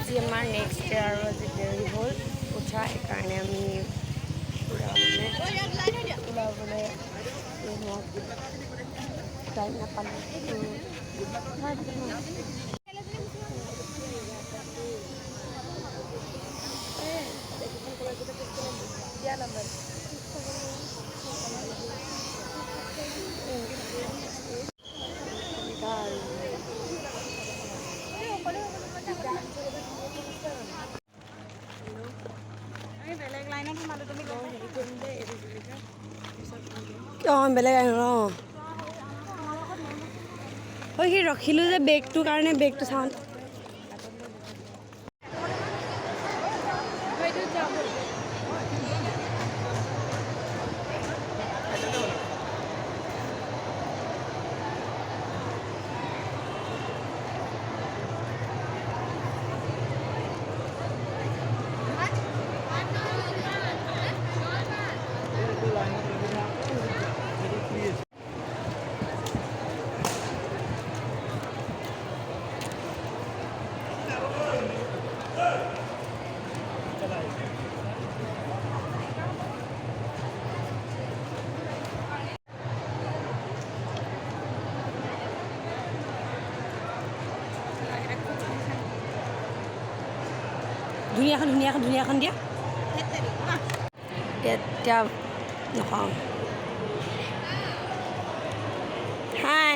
আজি আমাৰ next day আৰু আজি দেৰি হ'ল উঠা, সেইকাৰণে আমি ওলাবলৈ টাইম নাপালোঁ। বেলেগ সি ৰখিলোঁ যে বেগটোৰ কাৰণে, বেগটো চাওঁ। ধুনীয়াখন দিয়া এতিয়া নকওঁ। হাই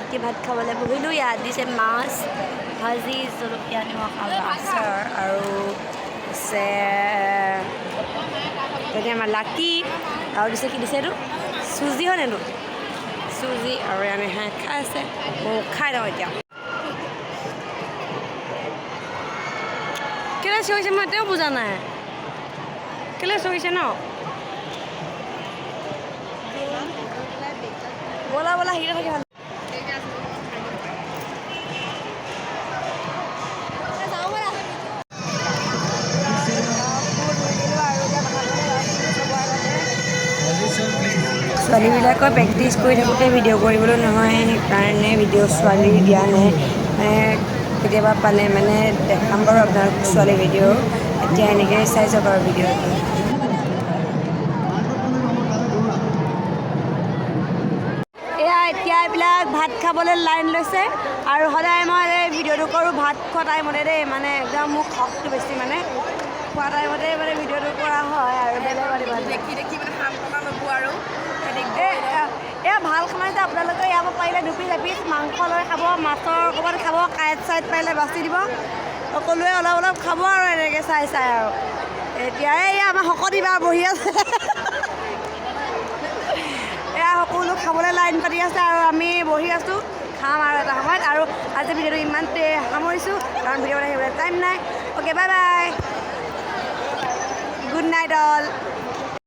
এতিয়া ভাত খাবলৈ বহিলোঁ। ইয়াত দিছে মাছ ভাজি জলকীয়া নিমখ আৰু আচাৰ আৰু দিছে এতিয়া আমাৰ লাকি আৰু দিছে কি দিছে এইটো চুজি হয় এইটো চুজি আৰু এনে হাঁহ খাই আছে মই খাই লওঁ এতিয়া কেলে চিঞৰিছে মই এতিয়াও বুজা নাই কেলে চিঞৰিছে ন বলা বলা হিৰে থাকে ছোৱালীবিলাকৰ প্ৰেক্টিছ কৰি থাকোঁতে ভিডিঅ' কৰিবলৈ নহয় সেইকাৰণে ভিডিঅ' ছোৱালী দিয়া নাই কেতিয়াবা পালে মানে দেখাম বাৰু আপোনালোক ছোৱালী ভিডিঅ' এতিয়া এনেকৈ চাই যাওক আৰু ভিডিঅ'টো এয়া এতিয়া এইবিলাক ভাত খাবলৈ লাইন লৈছে আৰু সদায় মই এই ভিডিঅ'টো কৰোঁ ভাত খোৱা টাইমতে দেই মানে একদম মোক খকটো বেছি মানে খোৱা টাইমতে মানে ভিডিঅ'টো কৰা হয় আৰু বেলেগ দেখি দেখি মানে হাত কমা ল'ব আৰু এয়া ভাল খানা যে আপোনালোকে ইয়াৰ পৰা পাৰিলে দুপিচ এপিচ মাংস লৈ খাব মাছৰ অকণমান খাব কাঁইট চাইট পাৰিলে বাছি দিব সকলোৱে অলপ অলপ খাব আৰু এনেকৈ চাই চাই আৰু এতিয়া এয়া আমাৰ শকত ইবাৰ বহি আছে এয়া সকলো খাবলৈ লাইন পাতি আছে আৰু আমি বহি আছোঁ খাম আৰু এটা সময়ত আৰু আজি ভিডিঅ'টো ইমানতে সামৰিছোঁ কাৰণ ভিডিঅ' বনাই আহিবলৈ টাইম নাই okay bye bye good night all